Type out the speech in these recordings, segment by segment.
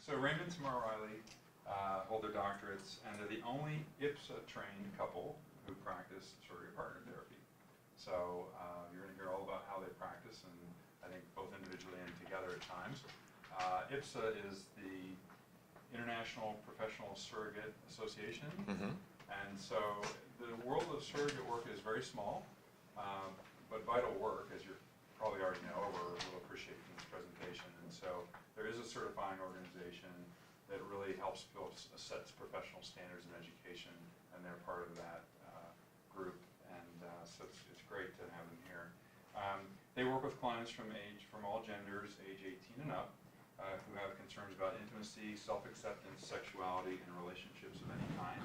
So Raymond and Tamar Reilly hold their doctorates, and they're the only IPSA-trained couple who practice surrogate partner therapy. So you're going to hear all about how they practice, and I think both individually and together at times. IPSA is the International Professional Surrogate Association, and so the world of surrogate work is very small, but vital work, as you probably already know or will appreciate from this presentation. And so there is a certifying organization that really helps build, sets professional standards in education, and they're part of that group. And so it's great to have them here. They work with clients from all genders, age 18 and up, who have concerns about intimacy, self-acceptance, sexuality, and relationships of any kind.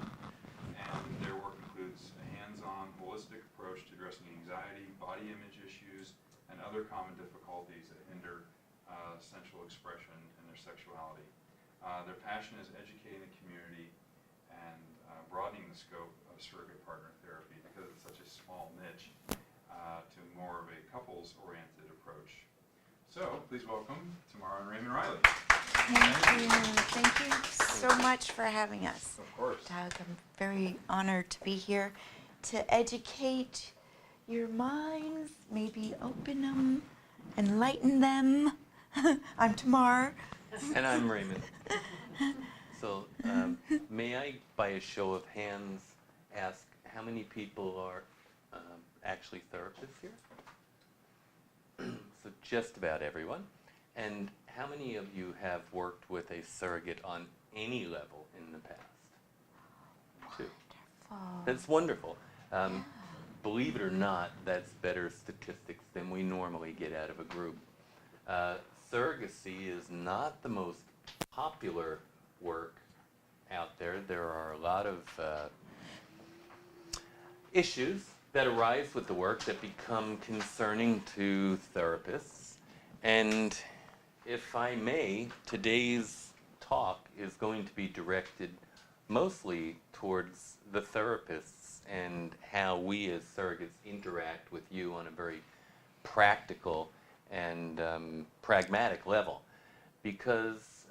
And their work includes a hands-on, holistic approach to addressing anxiety, body image issues, and other common difficulties that hinder sensual expression in their sexuality. Their passion is educating the community and broadening the scope of surrogate partner therapy, because it's such a small niche, to more of a couples-oriented approach. So please welcome Tamar and Raymond Reilly. Thank you. Thank you so much for having us. Of course. Doug, I'm very honored to be here to educate your minds, maybe open them, enlighten them. I'm Tamar. And I'm Raymond. So may I, by a show of hands, ask how many people are actually therapists here? So just about everyone. And how many of you have worked with a surrogate on any level in the past? Two. Wonderful. That's wonderful. Believe it or not, that's better statistics than we normally get out of a group. Surrogacy is not the most popular work out there. There are a lot of issues that arise with the work that become concerning to therapists. And if I may, today's talk is going to be directed mostly towards the therapists and how we as surrogates interact with you on a very practical and pragmatic level, because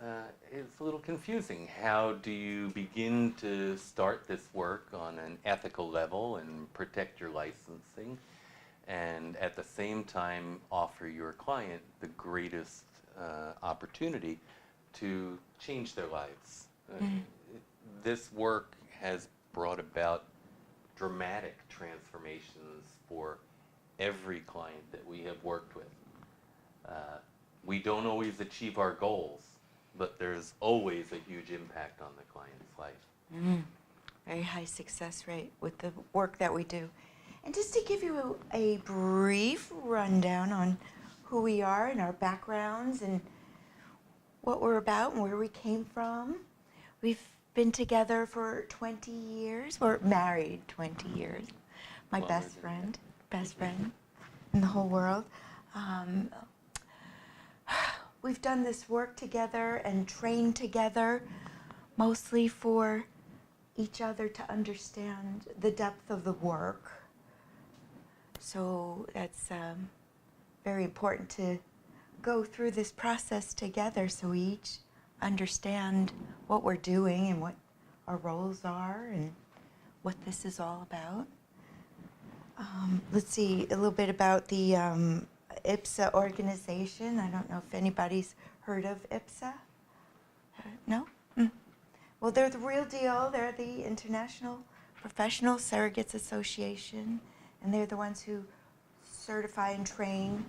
it's a little confusing. How do you begin to start this work on an ethical level and protect your licensing, and at the same time offer your client the greatest opportunity to change their lives? This work has brought about dramatic transformations for every client that we have worked with. We don't always achieve our goals, but there's always a huge impact on the client's life. Very high success rate with the work that we do. And just to give you a brief rundown on who we are and our backgrounds and what we're about and where we came from. We've been together for 20 years. We're married 20 years. My best friend in the whole world. We've done this work together and trained together, mostly for each other to understand the depth of the work. So that's very important to go through this process together, so we each understand what we're doing and what our roles are and what this is all about. Let's see a little bit about the IPSA organization. I don't know if anybody's heard of IPSA. No? Well, they're the real deal. They're the International Professional Surrogates Association, and they're the ones who certify and train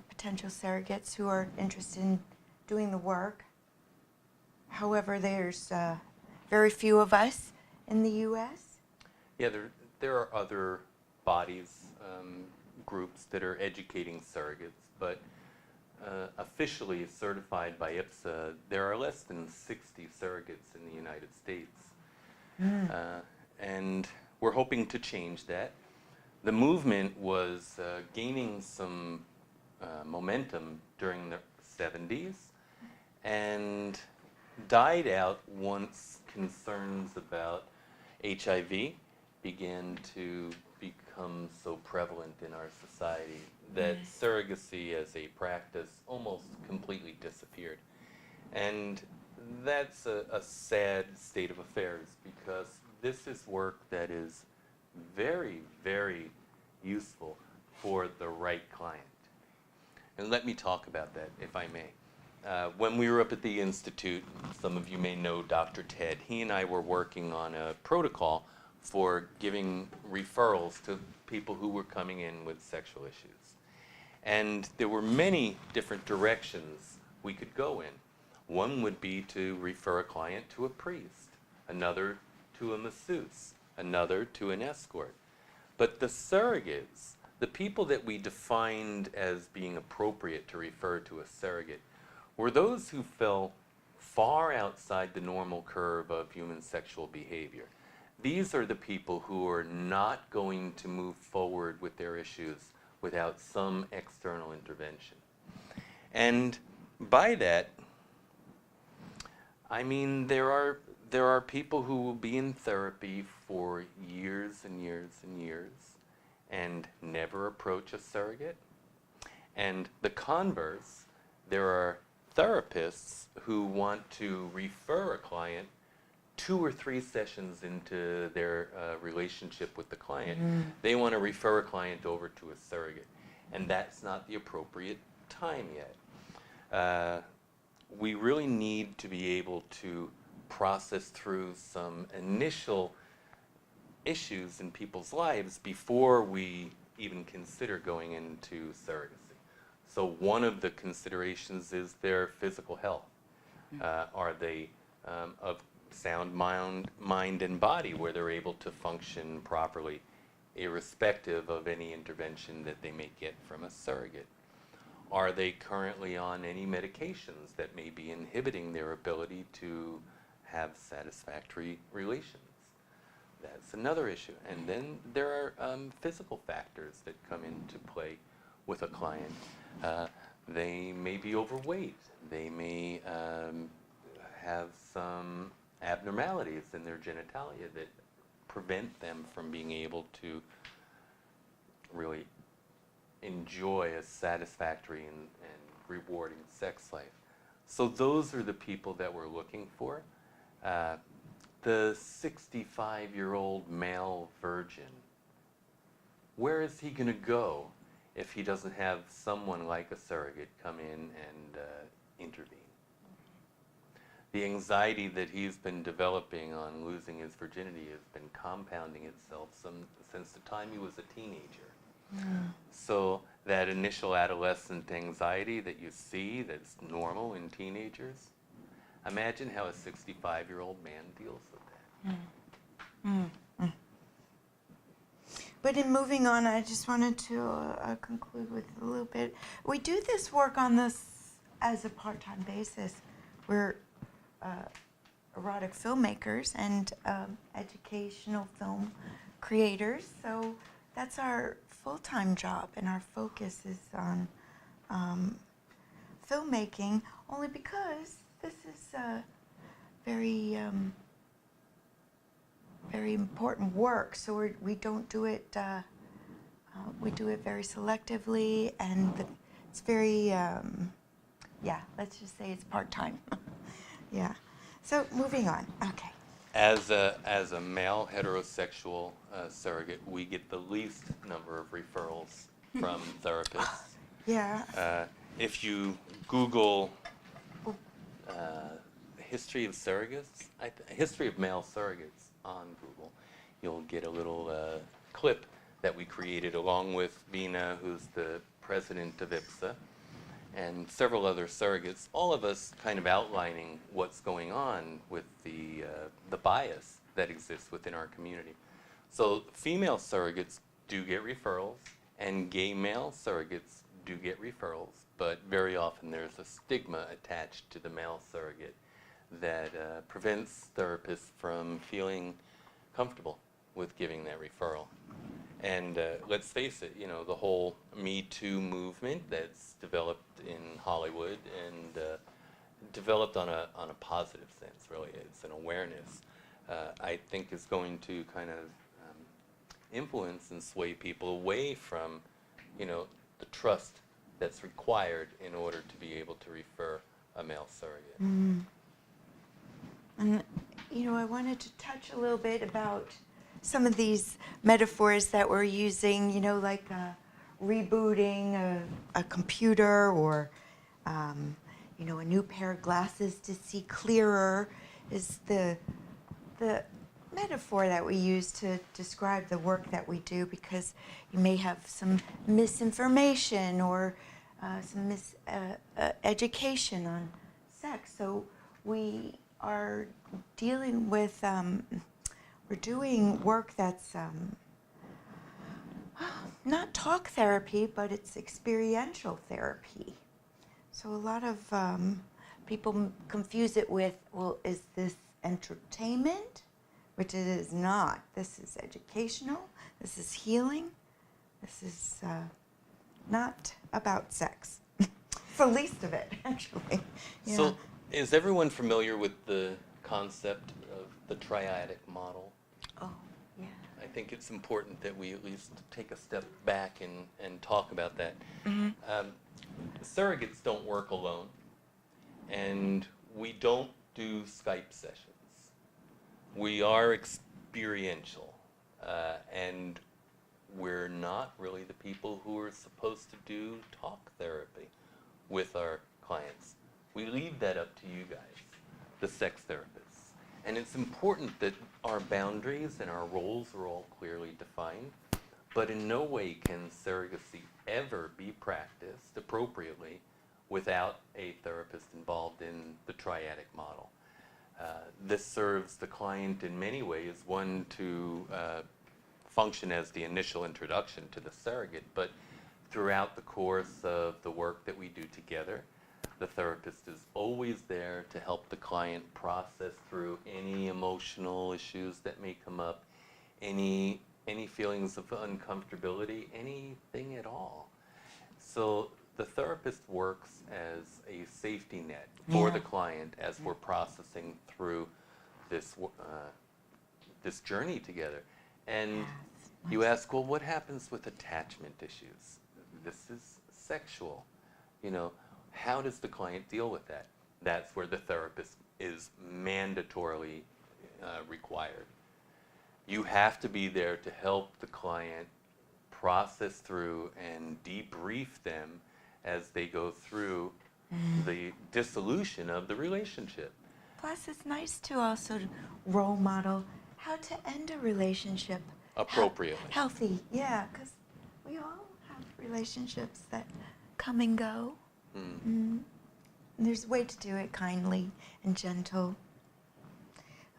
potential surrogates who are interested in doing the work. However, there's very few of us in the U.S. Yeah, there are other bodies, groups that are educating surrogates, but officially certified by IPSA, there are less than 60 surrogates in the United States. And we're hoping to change that. The movement was gaining some momentum during the 70s and died out once concerns about HIV began to become so prevalent in our society that surrogacy as a practice almost completely disappeared. And that's a sad state of affairs, because this is work that is very, very useful for the right client. And let me talk about that, if I may. When we were up at the Institute, some of you may know Dr. Ted. He and I were working on a protocol for giving referrals to people who were coming in with sexual issues. And there were many different directions we could go in. One would be to refer a client to a priest, another to a masseuse, another to an escort. But the surrogates, the people that we defined as being appropriate to refer to a surrogate, were those who fell far outside the normal curve of human sexual behavior. These are the people who are not going to move forward with their issues without some external intervention. And by that, I mean there are people who will be in therapy for years and years and years and never approach a surrogate. And the converse, there are therapists who want to refer a client 2 or 3 sessions into their relationship with the client. They want to refer a client over to a surrogate, and that's not the appropriate time yet. We really need to be able to process through some initial issues in people's lives before we even consider going into surrogacy. So one of the considerations is their physical health. Are they of sound mind and body, where they're able to function properly, irrespective of any intervention that they may get from a surrogate? Are they currently on any medications that may be inhibiting their ability to have satisfactory relations? That's another issue. And then there are physical factors that come into play with a client. They may be overweight. They may have some abnormalities in their genitalia that prevent them from being able to really enjoy a satisfactory and rewarding sex life. So those are the people that we're looking for. The 65-year-old male virgin, where is he going to go if he doesn't have someone like a surrogate come in and intervene? The anxiety that he's been developing on losing his virginity has been compounding itself since the time he was a teenager. So that initial adolescent anxiety that you see that's normal in teenagers, imagine how a 65-year-old man deals with that. But in moving on, I just wanted to conclude with a little bit. We do this work on this as a part-time basis. We're erotic filmmakers and educational film creators, so that's our full-time job, and our focus is on filmmaking, only because this is very very important work. So we don't do it. We do it very selectively, and it's very yeah. Let's just say it's part-time. Yeah. So moving on. Okay. As a male heterosexual surrogate, we get the least number of referrals from therapists. Yeah. If you Google history of surrogates, history of male surrogates on Google, you'll get a little clip that we created along with Vina, who's the president of IPSA, and several other surrogates, all of us kind of outlining what's going on with the bias that exists within our community. So female surrogates do get referrals, and gay male surrogates do get referrals, but very often there's a stigma attached to the male surrogate that prevents therapists from feeling comfortable with giving that referral. And let's face it, you know, the whole Me Too movement that's developed in Hollywood and developed on a positive sense, really. It's an awareness, I think is going to kind of influence and sway people away from, you know, the trust that's required in order to be able to refer a male surrogate. I wanted to touch a little bit about some of these metaphors that we're using, like rebooting a computer or, a new pair of glasses to see clearer is the metaphor that we use to describe the work that we do, because you may have some misinformation or some miseducation on sex. So we are dealing with, we're doing work that's not talk therapy, but it's experiential therapy. So a lot of people confuse it with, well, is this entertainment? Which it is not. This is educational. This is healing. This is not about sex. It's the least of it, actually. Yeah. So, is everyone familiar with the concept of the Triadic Model? Oh, yeah. I think it's important that we at least take a step back and talk about that. Mm-hmm. Surrogates don't work alone, and we don't do Skype sessions. We are experiential, and we're not really the people who are supposed to do talk therapy with our clients. We leave that up to you guys, the sex therapists. And it's important that our boundaries and our roles are all clearly defined, but in no way can surrogacy ever be practiced appropriately without a therapist involved in the Triadic Model. This serves the client in many ways, one, to function as the initial introduction to the surrogate, but throughout the course of the work that we do together, the therapist is always there to help the client process through any emotional issues that may come up, any feelings of uncomfortability, anything at all. So the therapist works as a safety net for the client as we're processing through this this journey together. And you ask, well, what happens with attachment issues? This is sexual. How does the client deal with that? That's where the therapist is mandatorily required. You have to be there to help the client process through and debrief them as they go through the dissolution of the relationship. Plus, it's nice to also role model how to end a relationship Appropriately. healthy, yeah, because we all have relationships that come and go. And there's a way to do it kindly and gentle.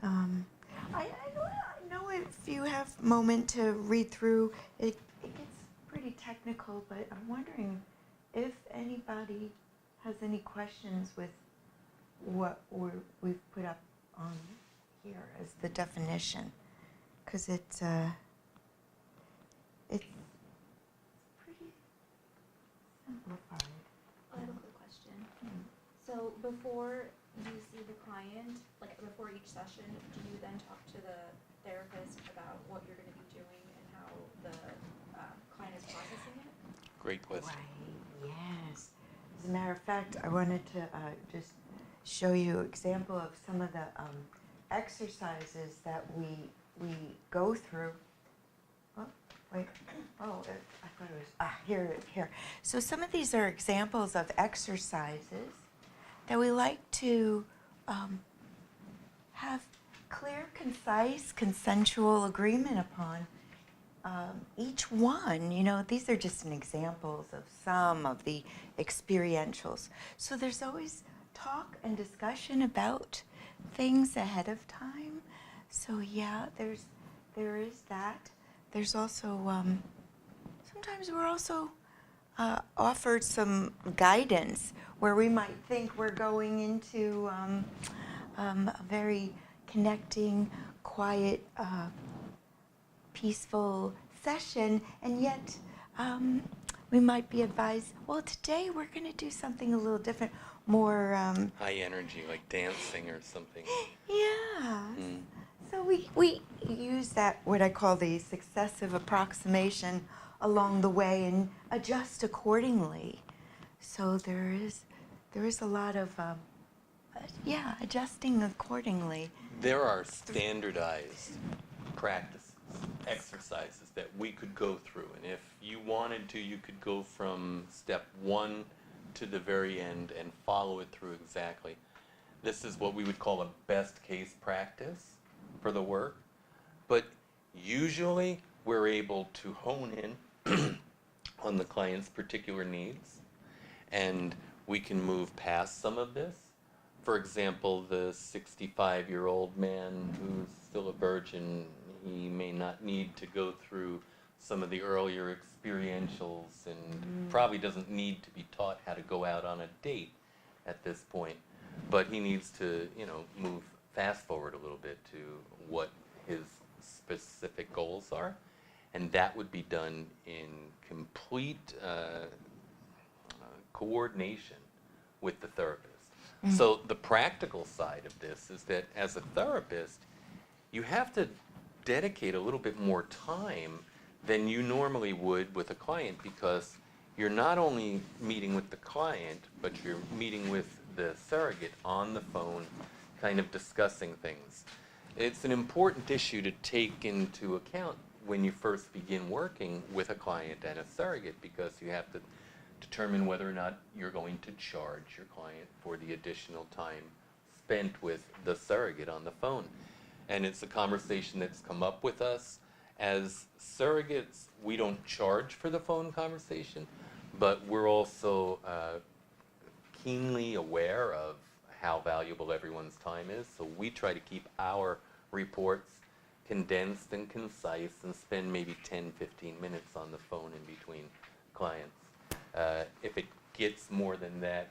I don't know if you have a moment to read through. It gets pretty technical, but I'm wondering if anybody has any questions with what we've put up on here as the definition, because it's pretty simplified. I have a quick question. So before you see the client, like before each session, do you then talk to the therapist about what you're going to be doing and how the client is processing it? Great question. Right, yes. As a matter of fact, I wanted to just show you an example of some of the exercises that we go through. Oh, wait. Oh, I thought it was, here. So some of these are examples of exercises that we like to have clear, concise, consensual agreement upon. Each one, these are just an examples of some of the experientials. So there's always talk and discussion about things ahead of time. So yeah, there is that. There's also, sometimes we're also offered some guidance where we might think we're going into a very connecting, quiet, peaceful session, and yet we might be advised, well, today we're going to do something a little different, more High energy, like dancing or something. yeah. So we use that, what I call the successive approximation along the way, and adjust accordingly. So there is a lot of yeah, adjusting accordingly. There are standardized practices, exercises that we could go through. And if you wanted to, you could go from step 1 to the very end and follow it through exactly. This is what we would call a best case practice for the work. But usually we're able to hone in on the client's particular needs, and we can move past some of this. For example, the 65-year-old man who's still a virgin, he may not need to go through some of the earlier experientials and probably doesn't need to be taught how to go out on a date at this point. But he needs to, move fast forward a little bit to what his specific goals are. And that would be done in complete coordination with the therapist. So the practical side of this is that as a therapist, you have to dedicate a little bit more time than you normally would with a client, because you're not only meeting with the client, but you're meeting with the surrogate on the phone, kind of discussing things. It's an important issue to take into account when you first begin working with a client and a surrogate, because you have to determine whether or not you're going to charge your client for the additional time spent with the surrogate on the phone. And it's a conversation that's come up with us. As surrogates, we don't charge for the phone conversation, but we're also keenly aware of how valuable everyone's time is. So we try to keep our reports condensed and concise and spend maybe 10, 15 minutes on the phone in between clients. If it gets more than that,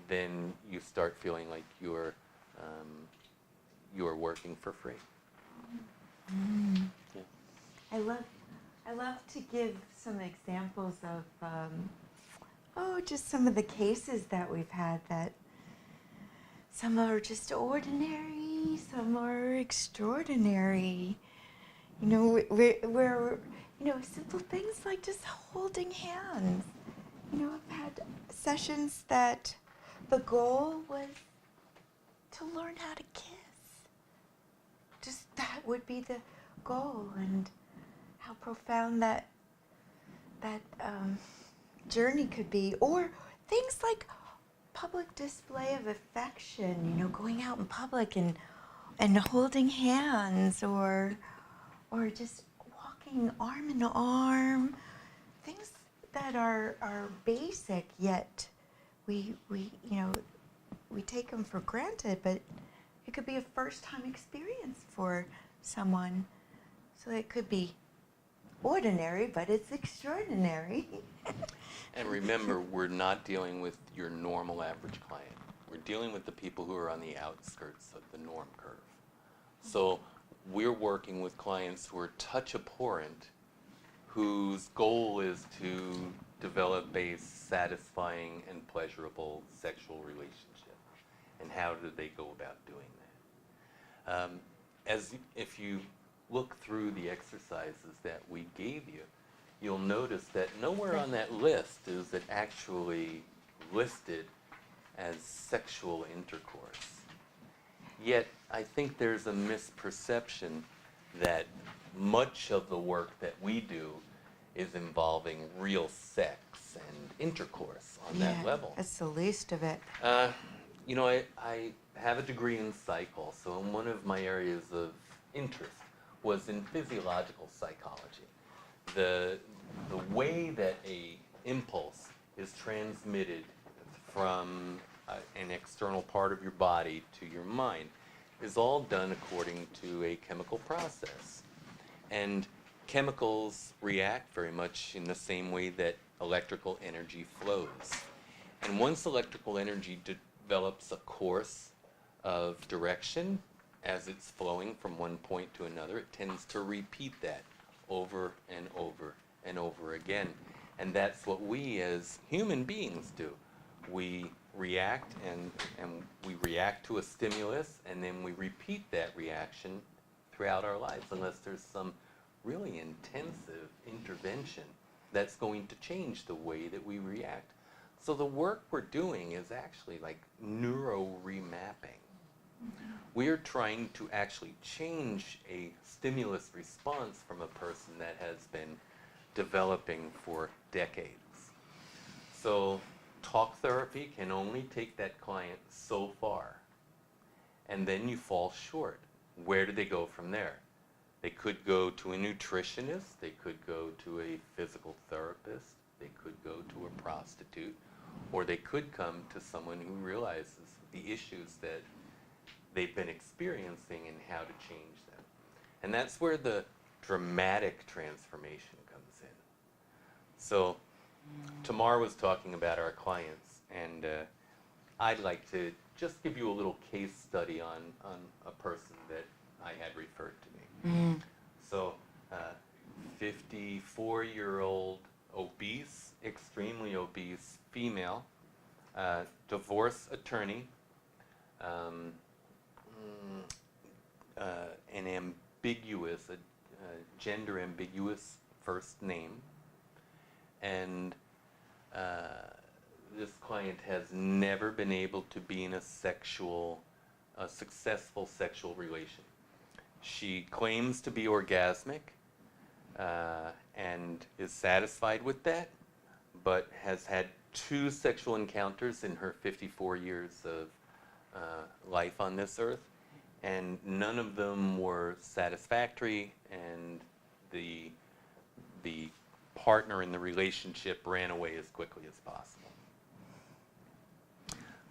then you start feeling like you're working for free. Yeah. I love to give some examples of just some of the cases that we've had, that some are just ordinary, some are extraordinary. Where simple things like just holding hands. I've had sessions that the goal was to learn how to kiss. Just that would be the goal, and how profound that journey could be. Or things like public display of affection, going out in public and holding hands, or just walking arm in arm. Things that are basic, yet we take them for granted, but it could be a first-time experience for someone. So it could be ordinary, but it's extraordinary. And remember, we're not dealing with your normal average client. We're dealing with the people who are on the outskirts of the norm curve. So we're working with clients who are touch abhorrent, whose goal is to develop a satisfying and pleasurable sexual relationship. And how do they go about doing that? If you look through the exercises that we gave you, you'll notice that nowhere on that list is it actually listed as sexual intercourse. Yet, I think there's a misperception that much of the work that we do is involving real sex and intercourse on that level. That's the least of it. I have a degree in psych also, and one of my areas of interest was in physiological psychology. The way that a impulse is transmitted from an external part of your body to your mind is all done according to a chemical process. And chemicals react very much in the same way that electrical energy flows. And once electrical energy develops a course of direction as it's flowing from one point to another, it tends to repeat that over and over and over again. And that's what we as human beings do. We react and we react to a stimulus, and then we repeat that reaction throughout our lives, unless there's some really intensive intervention that's going to change the way that we react. So the work we're doing is actually like neuro remapping. We are trying to actually change a stimulus response from a person that has been developing for decades. So talk therapy can only take that client so far. And then you fall short. Where do they go from there? They could go to a nutritionist, they could go to a physical therapist, they could go to a prostitute, or they could come to someone who realizes the issues that they've been experiencing and how to change them. And that's where the dramatic transformation comes in. So Tamar was talking about our clients, and I'd like to just give you a little case study on a person that I had referred to me. So 54-year-old obese, extremely obese female, divorce attorney, an ambiguous, gender ambiguous first name, and this client has never been able to be in a successful sexual relation. She claims to be orgasmic and is satisfied with that, but has had 2 sexual encounters in her 54 years of life on this earth, and none of them were satisfactory, and the partner in the relationship ran away as quickly as possible.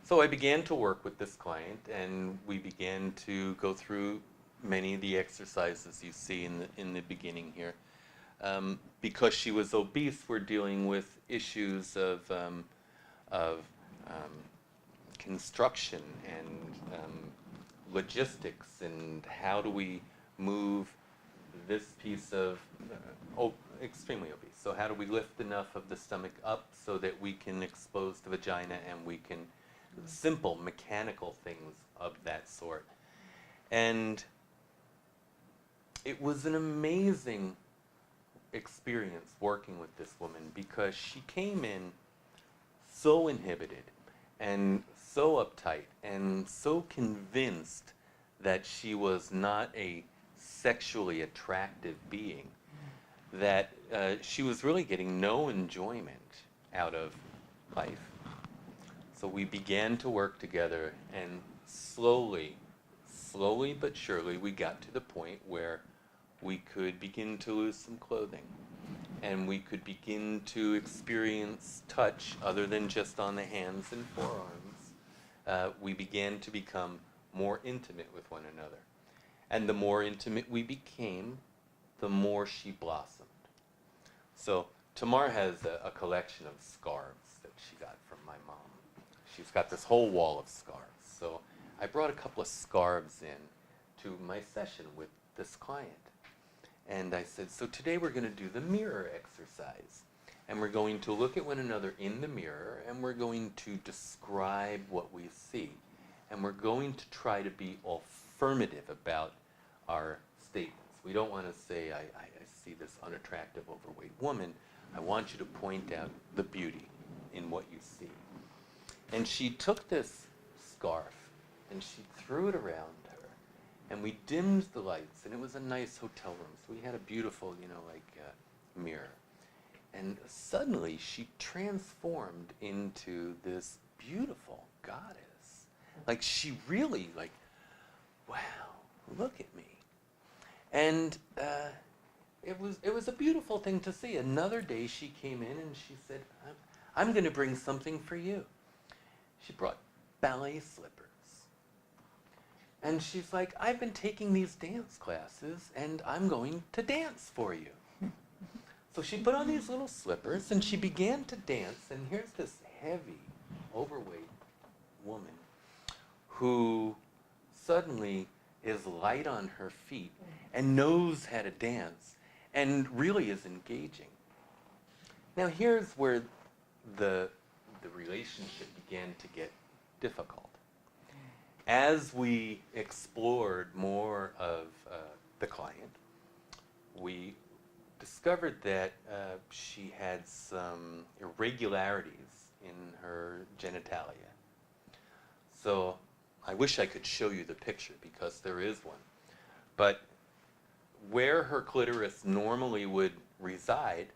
So I began to work with this client, and we began to go through many of the exercises you see in the beginning here. Because she was obese, we're dealing with issues of construction and logistics, and how do we move this piece of extremely obese. So how do we lift enough of the stomach up so that we can expose the vagina, and we can simple mechanical things of that sort. And it was an amazing experience working with this woman, because she came in so inhibited and so uptight and so convinced that she was not a sexually attractive being, that she was really getting no enjoyment out of life. So we began to work together, and slowly but surely, we got to the point where we could begin to lose some clothing, and we could begin to experience touch other than just on the hands and forearms. We began to become more intimate with one another. And the more intimate we became, the more she blossomed. So Tamar has a collection of scarves that she got from my mom. She's got this whole wall of scarves. So I brought a couple of scarves in to my session with this client. And I said, so today we're going to do the mirror exercise. And we're going to look at one another in the mirror, and we're going to describe what we see. And we're going to try to be affirmative about our statements. We don't want to say, I see this unattractive, overweight woman. I want you to point out the beauty in what you see. And she took this scarf, and she threw it around her, and we dimmed the lights, and it was a nice hotel room, so we had a beautiful, mirror. And suddenly, she transformed into this beautiful goddess. Like, she really, wow, look at me. And it was a beautiful thing to see. Another day, she came in, and she said, I'm going to bring something for you. She brought ballet slippers. And she's like, I've been taking these dance classes, and I'm going to dance for you. So she put on these little slippers, and she began to dance, and here's this heavy, overweight woman who suddenly is light on her feet and knows how to dance and really is engaging. Now here's where the relationship began to get difficult. As we explored more of the client, we discovered that she had some irregularities in her genitalia. So I wish I could show you the picture because there is one. But where her clitoris normally would reside,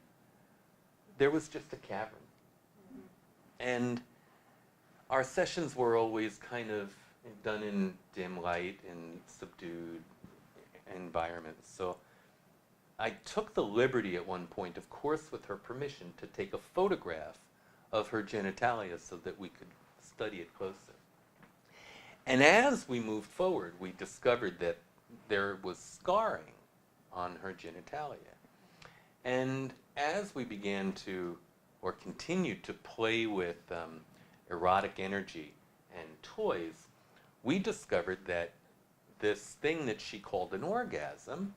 there was just a cavern. And our sessions were always kind of done in dim light and subdued environments. So I took the liberty at one point, of course with her permission, to take a photograph of her genitalia so that we could study it closer. And as we moved forward, we discovered that there was scarring on her genitalia. And as we began to, or continued to play with erotic energy and toys, we discovered that this thing that she called an orgasm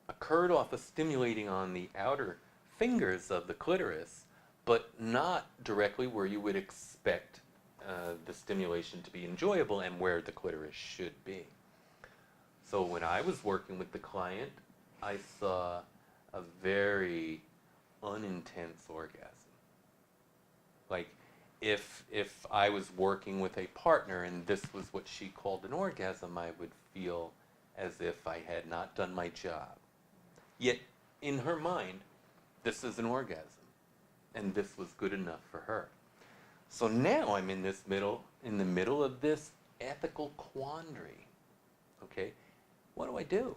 occurred off of stimulating on the outer fingers of the clitoris, but not directly where you would expect the stimulation to be enjoyable and where the clitoris should be. So when I was working with the client, I saw a very unintense orgasm. Like if I was working with a partner and this was what she called an orgasm, I would feel as if I had not done my job. Yet in her mind, this is an orgasm, and this was good enough for her. So now I'm in the middle of this ethical quandary. Okay, what do I do?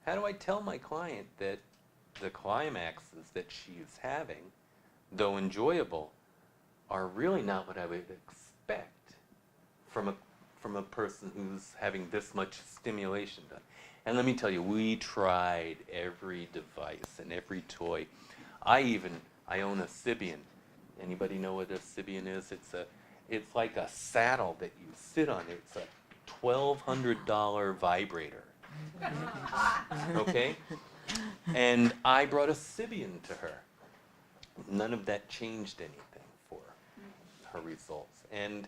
How do I tell my client that the climaxes that she is having, though enjoyable, are really not what I would expect from a person who's having this much stimulation done? And let me tell you, we tried every device and every toy. I own a Sybian. Anybody know what a Sybian is? It's like a saddle that you sit on. It's a $1,200 vibrator. Okay? And I brought a Sybian to her. None of that changed anything for her results. And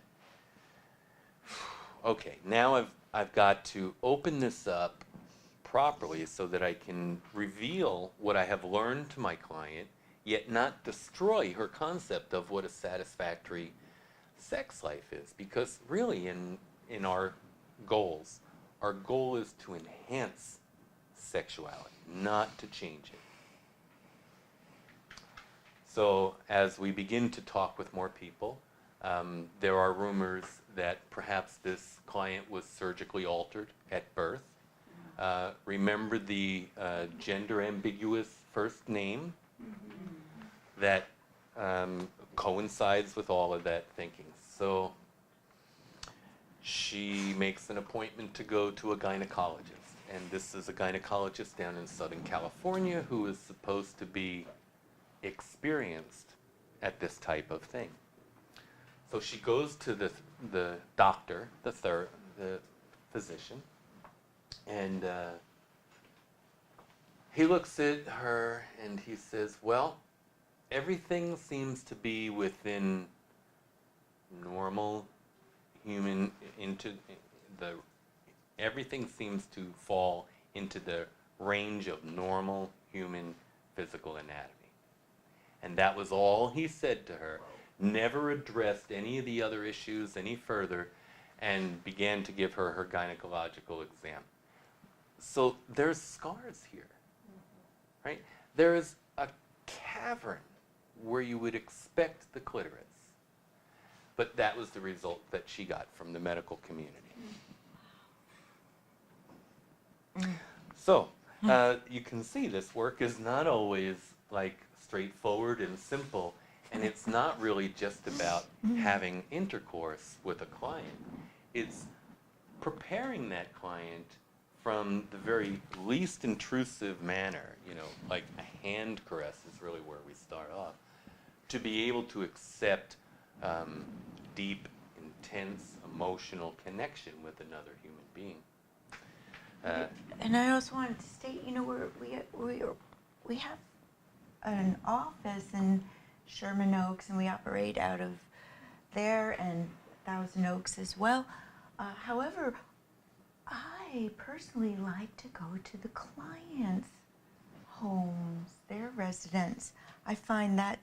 okay, now I've got to open this up properly so that I can reveal what I have learned to my client, yet not destroy her concept of what a satisfactory sex life is. Because really in our goals, our goal is to enhance sexuality, not to change it. So as we begin to talk with more people, there are rumors that perhaps this client was surgically altered at birth. Remember the gender ambiguous first name? That coincides with all of that thinking. So she makes an appointment to go to a gynecologist. And this is a gynecologist down in Southern California who is supposed to be experienced at this type of thing. So she goes to the doctor, the physician, and he looks at her and he says, well, everything seems to be within normal human, everything seems to fall into the range of normal human physical anatomy. And that was all he said to her, never addressed any of the other issues any further, and began to give her her gynecological exam. So there's scars here, right? There is a cavern where you would expect the clitoris. But that was the result that she got from the medical community. So you can see this work is not always like straightforward and simple, and it's not really just about having intercourse with a client. It's preparing that client from the very least intrusive manner, like a hand caress is really where we start off, to be able to accept deep, intense, emotional connection with another human being. And I also wanted to state, we have an office in Sherman Oaks, and we operate out of there and Thousand Oaks as well. However, I personally like to go to the clients' homes, their residence. I find that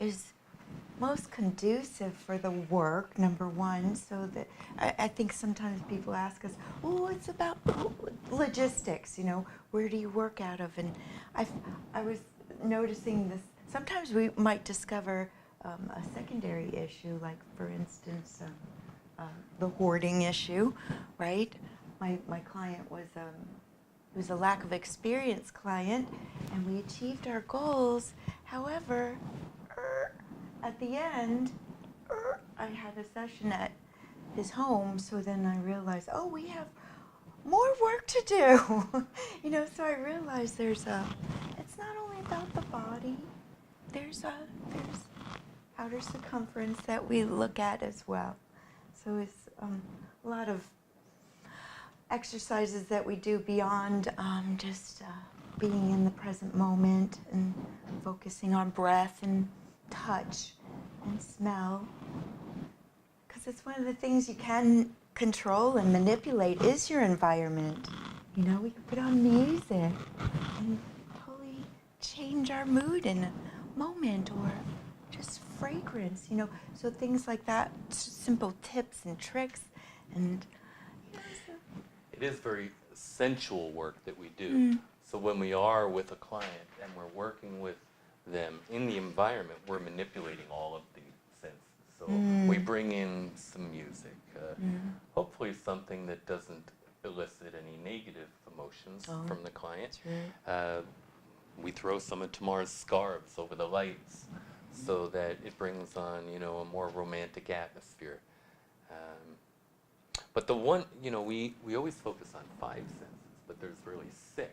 is most conducive for the work, number one, so that I think sometimes people ask us, oh, it's about logistics, you know, where do you work out of? And I was noticing this, sometimes we might discover a secondary issue, like for instance, the hoarding issue, right? My client was it was a lack of experience client, and we achieved our goals. However, at the end, I had a session at his home, so then I realized, oh, we have more work to do. You know, so I realized it's not only about the body, there's outer circumference that we look at as well. So it's a lot of exercises that we do beyond just being in the present moment and focusing on breath and touch and smell. Because it's one of the things you can control and manipulate is your environment. You know, we can put on music and totally change our mood in a moment, or just fragrance, you know. So things like that, simple tips and tricks. And It is very sensual work that we do. So when we are with a client and we're working with them in the environment, we're manipulating all of the senses. So we bring in some music, hopefully something that doesn't elicit any negative emotions from the client. We throw some of Tamar's scarves over the lights so that it brings on, you know, a more romantic atmosphere. But the one, you know, we always focus on 5 senses, but there's really 6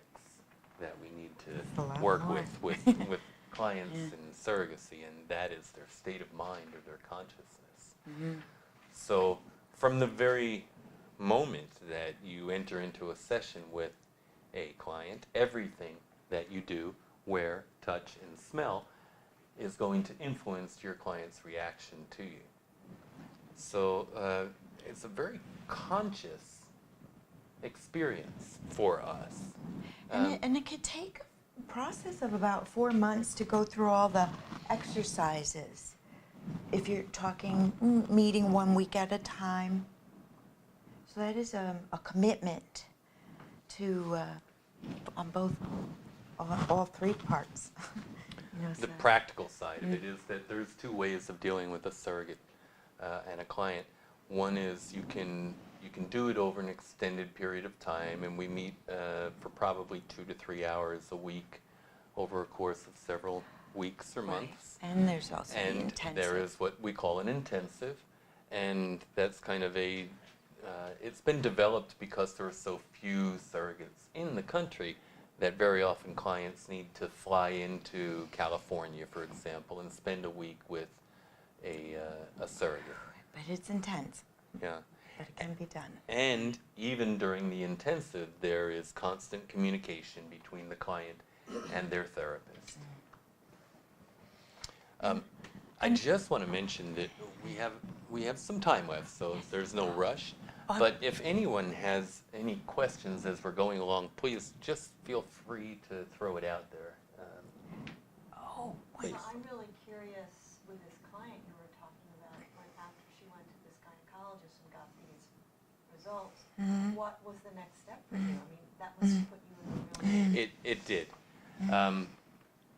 that we need to work with clients in surrogacy, and that is their state of mind or their consciousness. So from the very moment that you enter into a session with a client, everything that you do, wear, touch, and smell is going to influence your client's reaction to you. So it's a very conscious experience for us. And it could take a process of about 4 months to go through all the exercises. If you're talking meeting 1 week at a time. So that is a commitment to on all 3 parts. You know, The practical side of it is that there's 2 ways of dealing with a surrogate and a client. One is you can do it over an extended period of time, and we meet for probably 2 to 3 hours a week over a course of several weeks or months. And there's also the And intensive. there is what we call an intensive, and that's kind of a, it's been developed because there are so few surrogates in the country that very often clients need to fly into California, for example, and spend a week with a surrogate. But it's intense. Yeah. But it can be done. And even during the intensive, there is constant communication between the client and their therapist. I just want to mention that we have some time left, so there's no rush. But if anyone has any questions as we're going along, please just feel free to throw it out there. Please. So I'm really curious with this client you were talking about, like after she went to this gynecologist and got these results, what was the next step for you? I mean, that must have put you in a real... It did.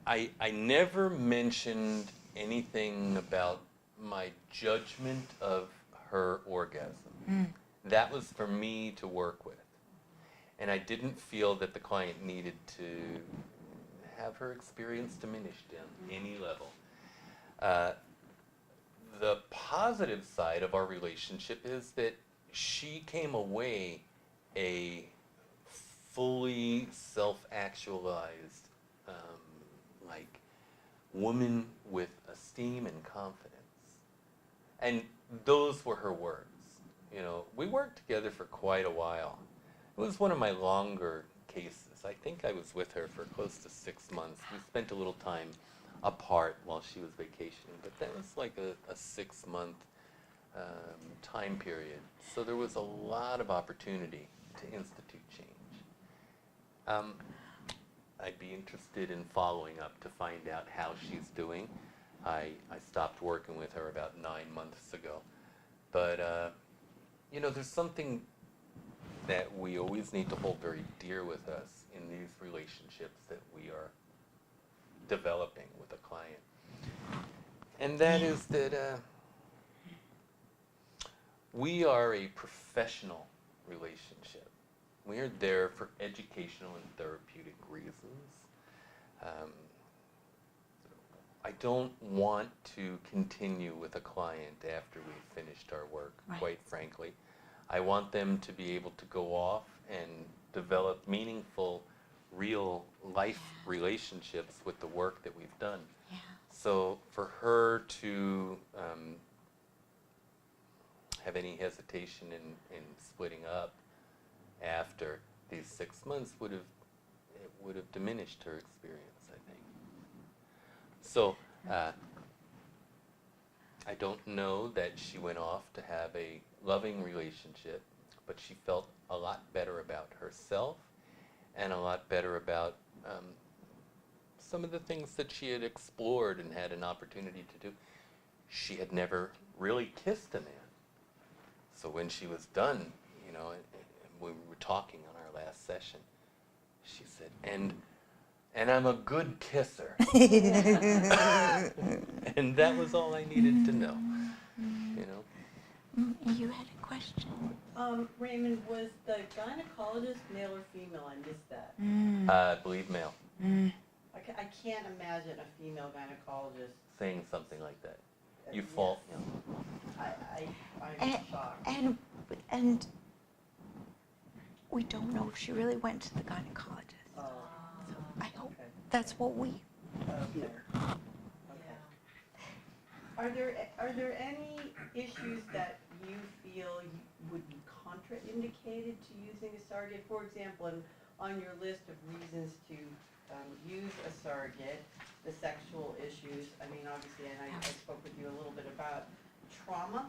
I never mentioned anything about my judgment of her orgasm. That was for me to work with. And I didn't feel that the client needed to have her experience diminished in any level. The positive side of our relationship is that she came away a fully self-actualized, like, woman with esteem and confidence. And those were her words. You know, we worked together for quite a while. It was one of my longer cases. I think I was with her for close to 6 months. We spent a little time apart while she was vacationing, but that was like a 6-month time period. So there was a lot of opportunity to institute change. I'd be interested in following up to find out how she's doing. I stopped working with her about 9 months ago. But, there's something that we always need to hold very dear with us in these relationships that we are developing with a client. And that is that we are a professional relationship. We are there for educational and therapeutic reasons. I don't want to continue with a client after we've finished our work, Right. quite frankly. I want them to be able to go off and develop meaningful, real life relationships with the work that we've done. Yeah. So for her to have any hesitation in splitting up after these 6 months would have diminished her experience, I think. So I don't know that she went off to have a loving relationship, but she felt a lot better about herself and a lot better about some of the things that she had explored and had an opportunity to do. She had never really kissed a man. So when she was done, and we were talking on our last session, she said, and I'm a good kisser. And that was all I needed to know, You had a question. Raymond, was the gynecologist male or female? I missed that. I believe male, I can't imagine a female gynecologist. saying something like that. You Yes. fall, I'm shocked. And we don't know if she really went to the gynecologist. Oh, I hope okay. that's what we Okay. Okay. Are there any issues that you feel would be contraindicated to using a surrogate? For example, on your list of reasons to use a surrogate, the sexual issues, obviously, and I spoke with you a little bit about trauma,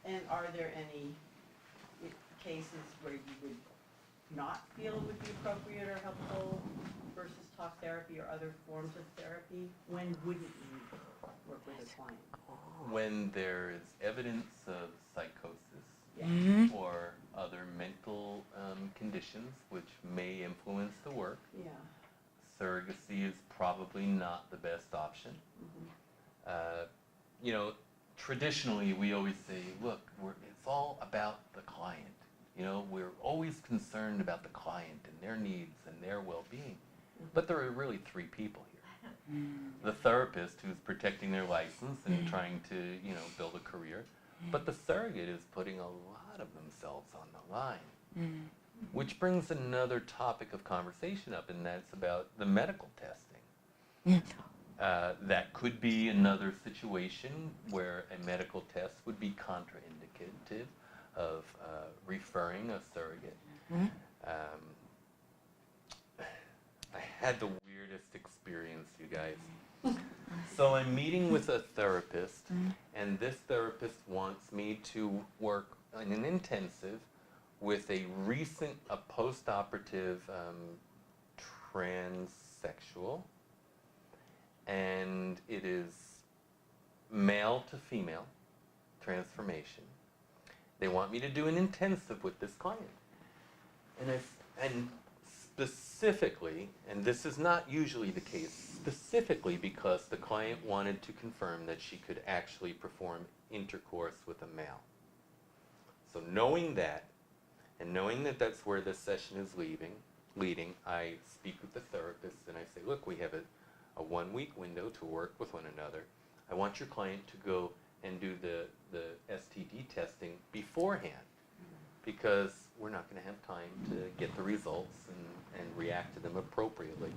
and are there any cases where you would not feel it would be appropriate or helpful versus talk therapy or other forms of therapy? When wouldn't you work with a client? when there is evidence of psychosis Yeah. or other mental conditions which may influence the work, Yeah. surrogacy is probably not the best option. Traditionally we always say, look, it's all about the client. We're always concerned about the client and their needs and their well-being. But there are really three people here. The therapist who's protecting their license and trying to, build a career. But the surrogate is putting a lot of themselves on the line. Which brings another topic of conversation up, and that's about the medical testing. That could be another situation where a medical test would be contraindicative of referring a surrogate. I had the weirdest experience, you guys. So I'm meeting with a therapist, and this therapist wants me to work in an intensive with a post-operative transsexual, and it is male to female transformation. They want me to do an intensive with this client. And specifically, and this is not usually the case, specifically because the client wanted to confirm that she could actually perform intercourse with a male. So knowing that, and knowing that that's where this session is leading, I speak with the therapist and I say, look, we have a 1 week window to work with one another. I want your client to go and do the STD testing beforehand, because we're not going to have time to get the results and react to them appropriately.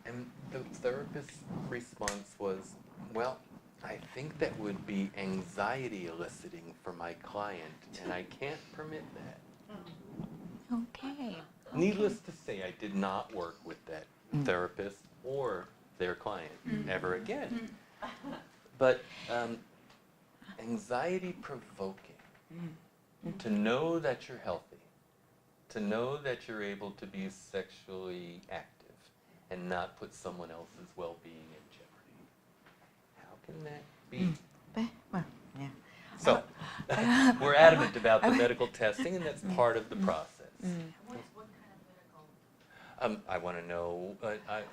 And the therapist's response was, well, I think that would be anxiety eliciting for my client, and I can't permit that. Okay. Needless to say, I did not work with that therapist or their client ever again. But anxiety provoking, to know that you're healthy, to know that you're able to be sexually active and not put someone else's well-being in jeopardy. can that be? Well, yeah. So, we're adamant about the medical testing, and that's part of the process. What kind of medical? I want to know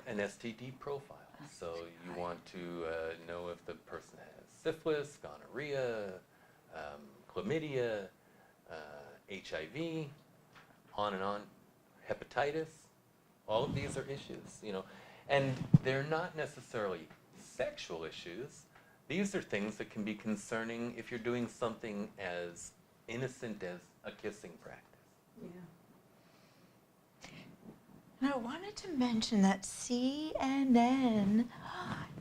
an STD profile. So you want to know if the person has syphilis, gonorrhea, chlamydia, HIV, on and on, hepatitis. All of these are issues, you know, and they're not necessarily sexual issues. These are things that can be concerning if you're doing something as innocent as a kissing practice. Yeah. And I wanted to mention that CNN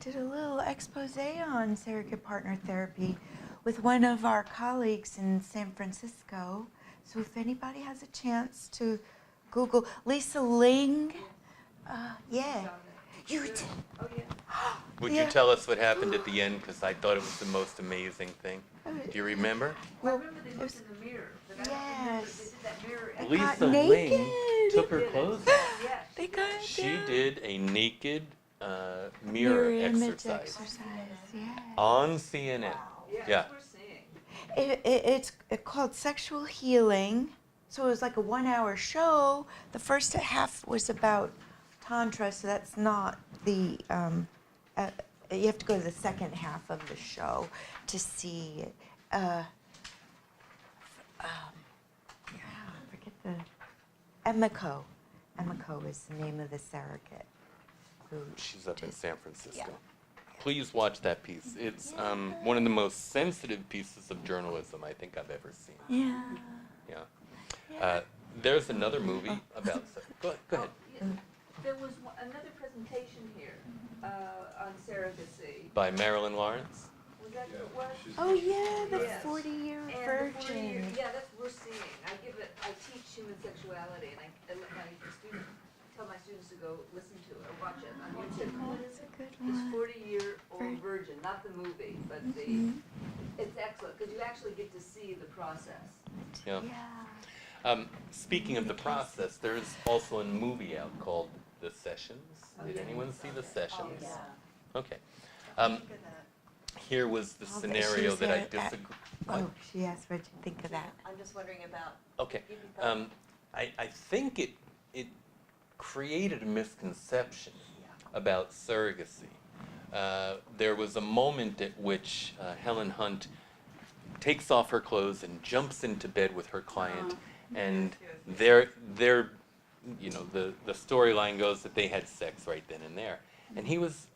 did a little expose on surrogate partner therapy with one of our colleagues in San Francisco. So if anybody has a chance to Google Lisa Ling, yeah, you did. Oh, yeah. Would Yeah. you tell us what happened at the end? Because I thought it was the most amazing thing. Do you remember? Well, I remember they looked in the mirror, but I don't remember, Yes. they did that mirror. They Lisa got Ling naked. took her clothes off. Yeah. They got She down. did a naked mirror image exercise yeah. on CNN. Yeah, Yeah. that's what we're seeing. It's called Sexual Healing. So it was like a 1 hour show. The first half was about Tantra, so that's not the, you have to go to the second half of the show to see it. Yeah, I forget the, Emiko. Emiko is the name of the surrogate. Who She's up in did- San Francisco. Yeah. Please watch that piece. It's one of the most sensitive pieces of journalism I think I've ever seen. Yeah. Yeah. Yeah. There's another movie about. Go ahead. Yeah. There was another presentation here on surrogacy. By Marilyn Lawrence. Was that what it was? Oh yeah, the Yes. 40-year And the virgin. 40-year yeah, that's what we're seeing. I teach human sexuality, and I let my students, tell my students to go listen to it or watch it on YouTube. That's a good This one. 40-year-old virgin, not the movie, but the, it's excellent, because you actually get to see the process. Yeah. Yeah. Speaking of the process, there's also a movie out called The Sessions. Did yeah. anyone see The Sessions? Yeah. Okay. Think of that. Here was the Oh, but scenario she's that I at- disagree. Oh, she asked what you think of that. I'm just wondering about. Okay. give me thoughts. I think it created a misconception about surrogacy. There was a moment at which Helen Hunt takes off her clothes and jumps into bed with her client, and they're you know, the storyline goes that they had sex right then and there, and he was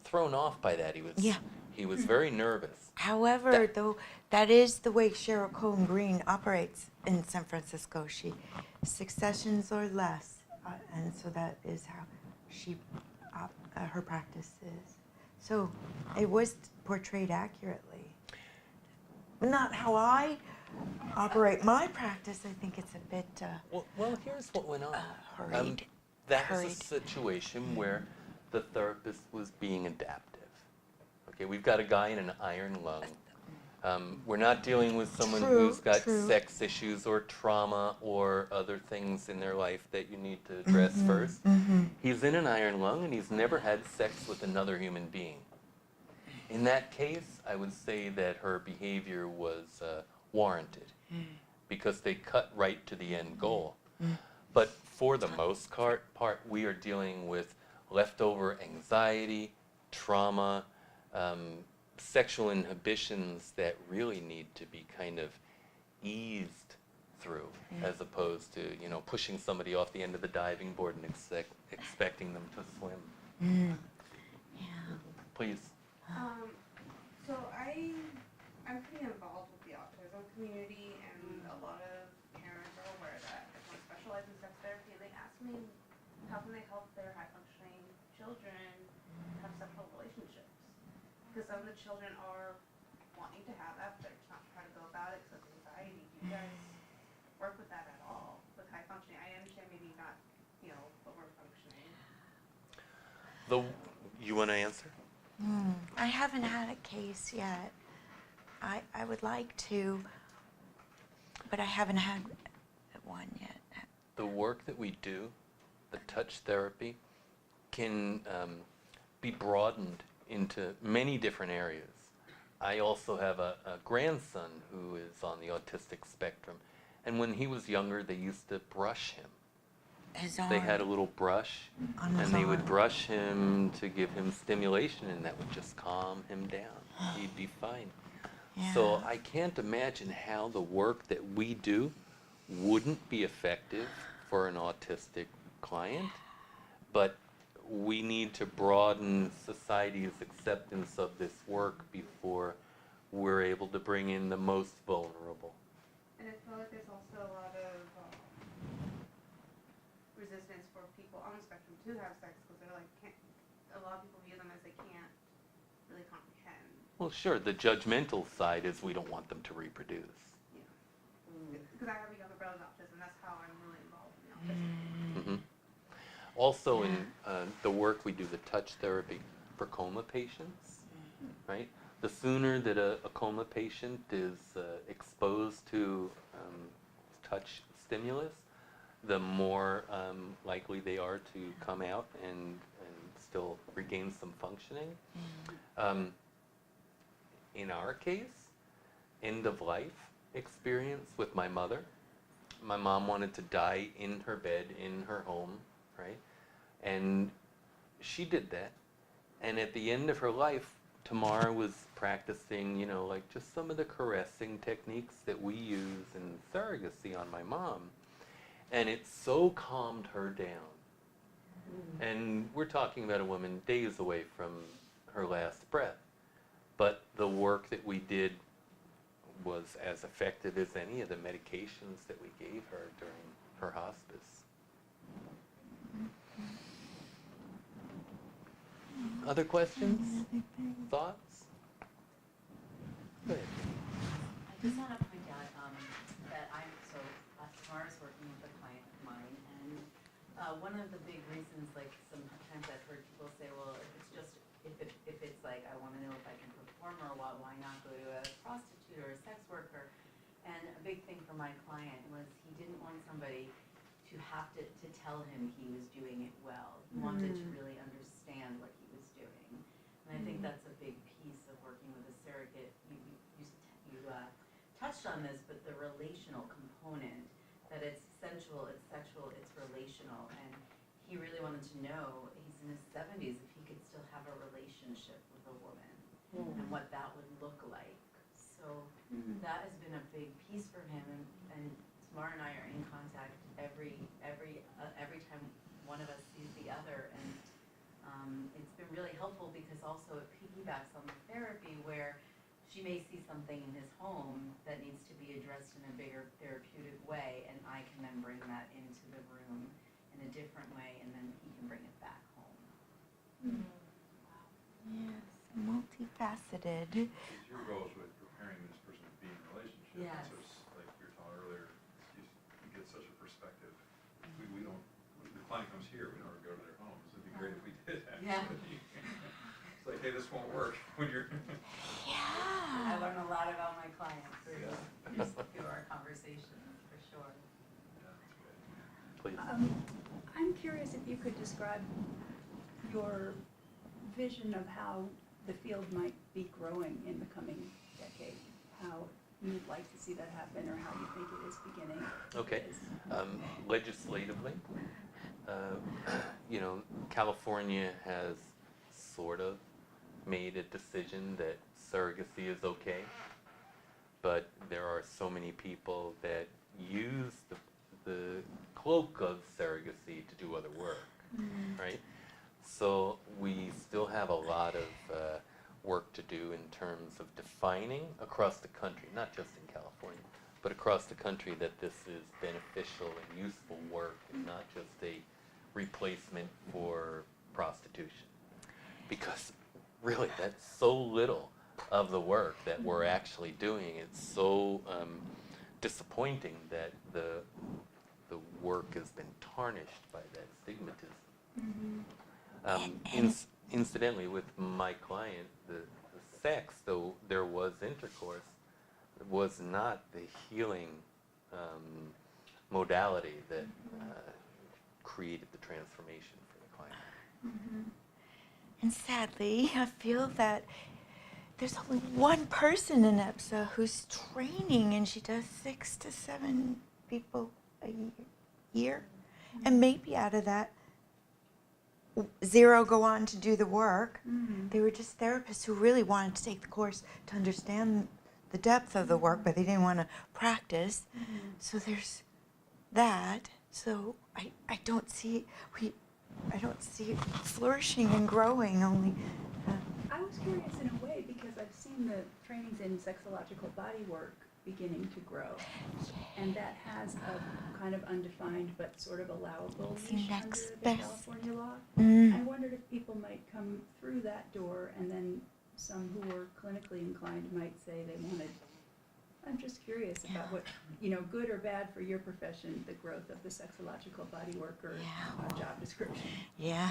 thrown off by that. Yeah. He was very nervous. However, though, that is the way Cheryl Cohen Green operates in San Francisco. She 6 sessions or less, and so that is how she her practice is. So it was portrayed accurately. Not how I operate my practice. I think it's a bit Well, here's what went on. hurried. That was a hurried. situation where the therapist was being adaptive. Okay, we've got a guy in an iron lung. We're not dealing with someone True, who's got true. sex issues or trauma or other things in their life that you need to address first. He's in an iron lung and he's never had sex with another human being. In that case, I would say that her behavior was warranted because they cut right to the end goal. But for the most part, we are dealing with leftover anxiety, trauma, sexual inhibitions that really need to be kind of eased through, as opposed to, you know, pushing somebody off the end of the diving board and expecting them to swim. Yeah. Please. So I'm pretty involved with the autism community, and a lot of parents are aware that if I specialize in sex therapy, they ask me how can they help their high functioning children have sexual relationships, because some of the children are wanting to have that, but they're just not trying to go about it because of anxiety. Do you guys work with that at all with high functioning? I understand maybe not, you know, lower functioning. You want to answer? I haven't had a case yet. I would like to, but I haven't had one yet. The work that we do, the touch therapy, can be broadened into many different areas. I also have a grandson who is on the autistic spectrum, and when he was younger, they used to brush him. His They had a arm. little brush, On his and they would arm. brush him to give him stimulation, and that would just calm him down. He'd be fine. So Yeah. I can't imagine how the work that we do wouldn't be effective for an autistic client, but we need to broaden society's acceptance of this work before we're able to bring in the most vulnerable. And I feel like there's also a lot of resistance for people on the spectrum to have sex because they're like, a lot of people view them as they can't really comprehend. Well, sure, the judgmental side is we don't want them to reproduce. Because I have a younger brother with autism, that's how I'm really involved in autism. Mhm. Also, in the work we do, the touch therapy for coma patients, right? The sooner that a coma patient is exposed to touch stimulus, the more likely they are to come out and still regain some functioning. In our case, end of life experience with my mother. My mom wanted to die in her bed, in her home, right? And she did that. And at the end of her life, Tamar was practicing, you know, like just some of the caressing techniques that we use in surrogacy on my mom. And it so calmed her down. And we're talking about a woman days away from her last breath. But the work that we did was as effective as any of the medications that we gave her during her hospice. Other questions? Thoughts? Go ahead. I just want to point out that Tamar's working with a client of mine, and one of the big reasons, like sometimes I've heard people say, well, if it's like I want to know if I can perform or what, why not go to a prostitute or a sex worker? And a big thing for my client was he didn't want somebody to have to tell him he was doing it well. He wanted to really understand what he was doing. And I think that's a big piece of working with a surrogate. You touched on this, but the relational component, that it's sensual, it's sexual, it's relational. And he really wanted to know, he's in his 70s, if he could still have a relationship with a woman and what that would look like. So that has been a big piece for him, and Tamar and I are in contact every time one of us sees the other, and it's been really helpful because also it piggybacks on the therapy where she may see something in his home that needs to be addressed in a bigger therapeutic way, and I can then bring that into the room in a different way, and then he can bring it back home. Yes, multifaceted. It's your goals with preparing this person to be in a relationship. Yes. So it's like you were telling earlier, you get such a perspective. We don't, when the client comes here, we don't go to their homes. It'd be great if we did actually. Yeah. It's like, hey, this won't work when you're. Yeah. I learn a lot about my clients through our conversations, for sure. Yeah, that's good. Please. I'm curious if you could describe your vision of how the field might be growing in the coming decade, how you'd like to see that happen, or how you think it is beginning. Okay. Legislatively, you know, California has sort of made a decision that surrogacy is okay, but there are so many people that use the cloak of surrogacy to do other work, right? So we still have a lot of work to do in terms of defining across the country, not just in California, but across the country, that this is beneficial and useful work and not just a replacement for prostitution. Because really, that's so little of the work that we're actually doing. It's so disappointing that the work has been tarnished by that stigmatism. Incidentally, with my client, the sex, though there was intercourse, was not the healing modality that created the transformation for the client. And sadly, I feel that there's only one person in EPSA who's training, and she does 6 to 7 people a year. And maybe out of that, 0 go on to do the work. They were just therapists who really wanted to take the course to understand the depth of the work, but they didn't want to practice. So there's that. So I don't see it flourishing and growing. Only. I was curious in a way because I've seen the trainings in sexological body work beginning to grow, and that has a kind of undefined but sort of allowable It's the niche under next the best. California law. Mm. I wondered if people might come through that door, and then some who were clinically inclined might say they wanted. I'm just curious about what, good or bad for your profession, the growth of the sexological body worker job description. Yeah,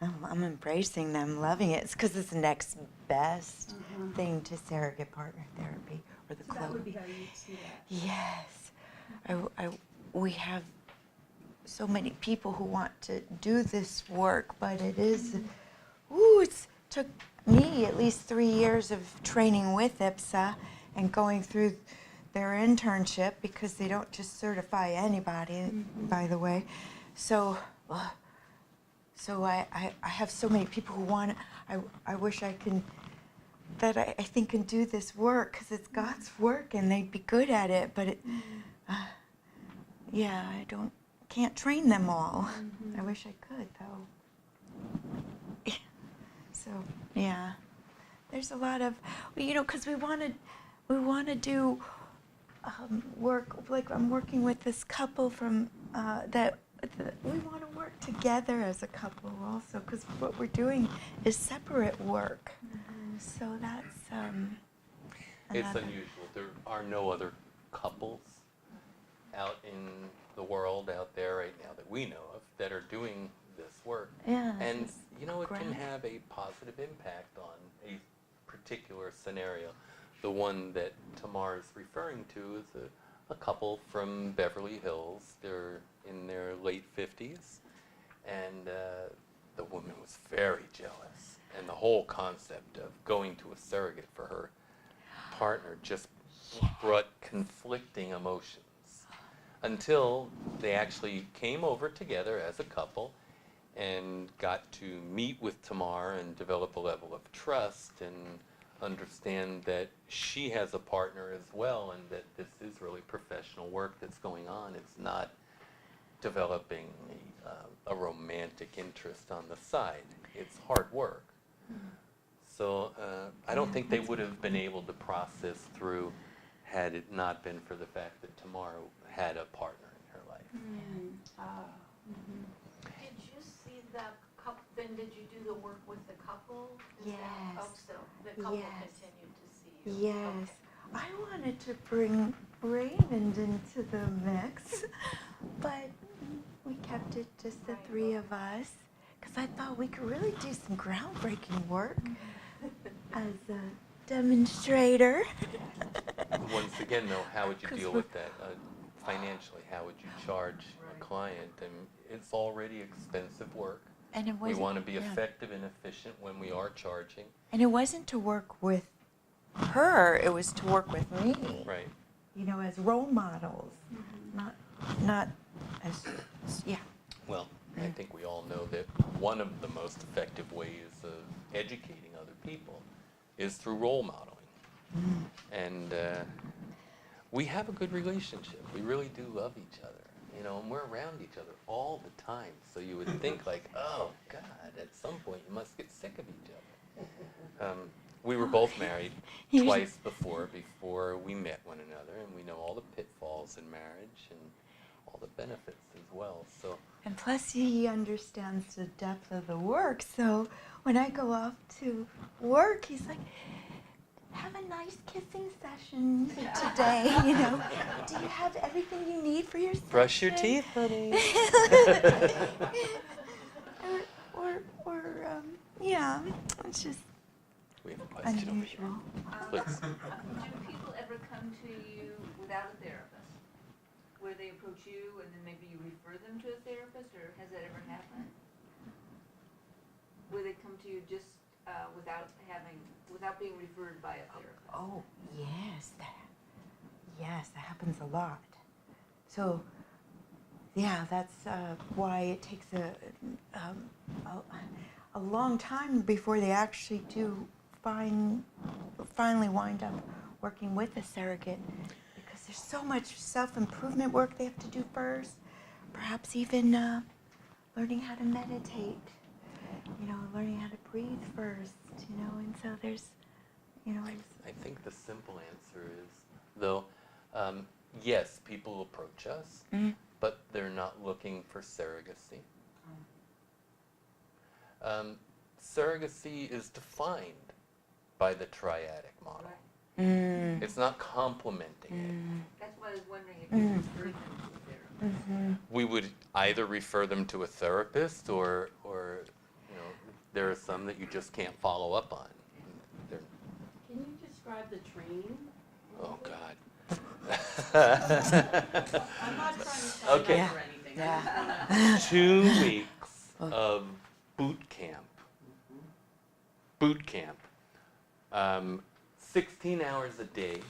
I'm embracing them, loving it. It's because it's the next best thing to surrogate partner therapy or the So that would be how you see that. Yes, we have so many people who want to do this work, but it is, it's took me at least 3 years of training with IPSA and going through their internship, because they don't just certify anybody, by the way. So I have so many people who want to, I wish I can, that I think can do this work, because it's God's work and they'd be good at it, but I can't train them all. I wish I could, though. So, yeah, there's a lot of, because we want to do work, like I'm working with this couple from, we want to work together as a couple also, because what we're doing is separate work. So that's It's another. unusual. There are no other couples out in the world out there right now that we know of that are doing this work. Yeah, And it's it can great. have a positive impact on a particular scenario. The one that Tamar is referring to is a couple from Beverly Hills. They're in their late 50s, and the woman was very jealous. And the whole concept of going to a surrogate for her partner just brought conflicting emotions, until they actually came over together as a couple and got to meet with Tamar and develop a level of trust and understand that she has a partner as well, and that this is really professional work that's going on. It's not developing a romantic interest on the side. It's hard work. So I don't think they would have been able to process through had it not been for the fact that Tamar had a partner in her life. Did you see the couple, then did you do the work with the couple? Is that- Yes. Oh, so the couple Yes. continued to see you? Yes. I wanted to bring Raymond into the mix, but we kept it just the 3 of us, because I thought we could really do some groundbreaking work as a demonstrator. Once again, though, how would you 'Cause deal we're- with that financially? How would you charge a client? And it's already expensive work. And it We wasn't, want to be yeah. effective and efficient when we are charging. And it wasn't to work with her, it was to work with me. Right. As role models, not as, yeah. Well, I think we all know that one of the most effective ways of educating other people is through role modeling. And we have a good relationship. We really do love each other, and we're around each other all the time. So you would think like, oh God, at some point you must get sick of each other. We were both married twice before we met one another, and we know all the pitfalls in marriage and all the benefits as well. So And plus he understands the depth of the work, so when I go off to work, he's like, have a nice kissing session today, Do you have everything you need for your session? brush your teeth, honey. Yeah, it's just We have a question over here. unusual. Please. Do people ever come to you without a therapist? Where they approach you and then maybe you refer them to a therapist, or has that ever happened? Where they come to you just without being referred by a therapist. Oh, yes, that happens a lot. So, yeah, that's why it takes a long time before they actually do finally wind up working with a surrogate, because there's so much self-improvement work they have to do first, perhaps even learning how to meditate, learning how to breathe first, and so there's, I think the simple answer is, though, yes, people approach us, but they're not looking for surrogacy. Surrogacy is defined by the Triadic Model. Right. It's not complementing That's why I was wondering if you referred them to a therapist. it. We would either refer them to a therapist or there are some that you just can't follow up on. They're, Can you describe the training? oh, God. I'm not trying to sign Okay. up or anything. Yeah. I just 2 weeks of boot camp. 16 hours a day.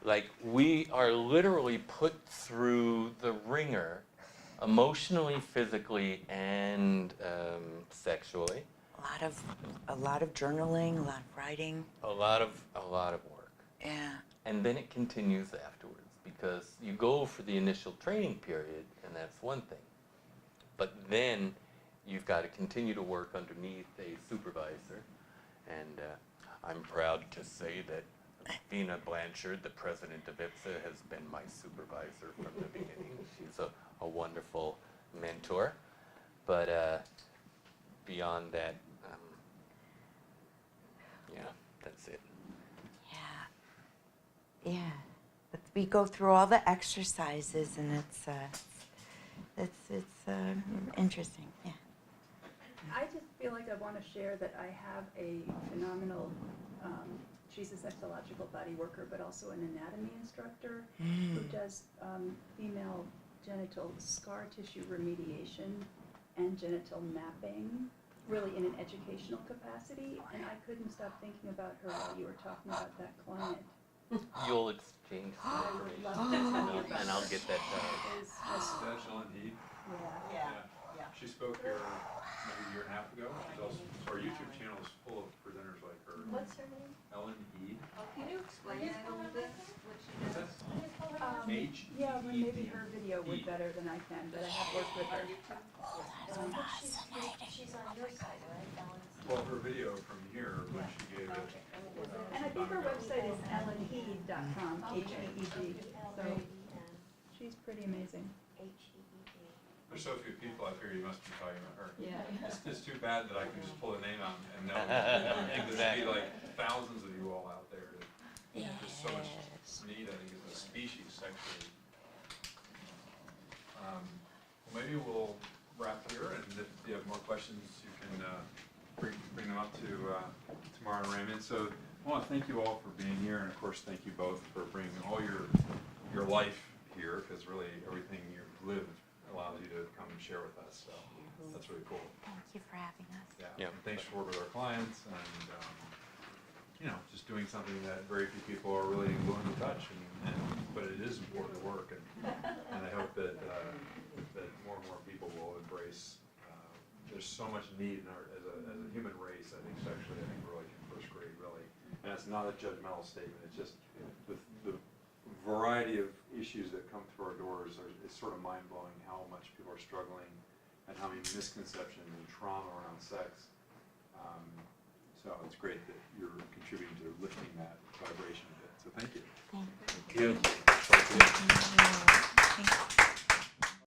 Like, we are literally put through the ringer emotionally, physically, and sexually. a lot of journaling, a lot of writing. A lot of work. Yeah. And then it continues afterwards, because you go for the initial training period, and that's one thing. But then you've got to continue to work underneath a supervisor. And I'm proud to say that Vina Blanchard, the president of IPSA, has been my supervisor from the beginning. She's a wonderful mentor. But beyond that, yeah, that's it. Yeah. But we go through all the exercises, and it's interesting. Yeah. I just feel like I want to share that I have a phenomenal, she's a sexological body worker, but also an anatomy instructor who does female genital scar tissue remediation and genital mapping, really in an educational capacity. And I couldn't stop thinking about her while you were talking about that client. You'll exchange some I would information, love to tell you about and I'll get that done. It is just, That's Ellen Heath. yeah. Yeah. She spoke here maybe a year and a half ago. She's also, so our YouTube channel is full of presenters like her. What's her name? Ellen Heath. Can you explain that a little bit, what she does? H. Yeah, well, maybe her video would better than I can, but I have worked with her. She's on your side, right? Ellen's. Well, her video from here, when she gave it. And I think her website is ellenheed.com, H-E-E-D. So she's pretty amazing. There's so few people, I figured you must be talking about her. Yeah. It's too bad that I can just pull a name out and know. I think there's be like thousands of you all out there. There's so much need, I think, as a species, sexually. Well, maybe we'll wrap here, and if you have more questions, you can bring them up to Tamar and Raymond. So I want to thank you all for being here, and of course, thank you both for bringing all your life here, because really everything you've lived allows you to come and share with us. So that's really cool. Thank you for having us. Yeah. And thanks for working with our clients, and just doing something that very few people are really willing to touch, but it is important work, and I hope that more and more people will embrace. There's so much need in as a human race. I think sexually, I think we're like in first grade, really, and it's not a judgmental statement. It's just the variety of issues that come through our doors is sort of mind-blowing, how much people are struggling and how many misconceptions and trauma around sex. So it's great that you're contributing to lifting that vibration a bit. So thank you. Thank you. Thank you.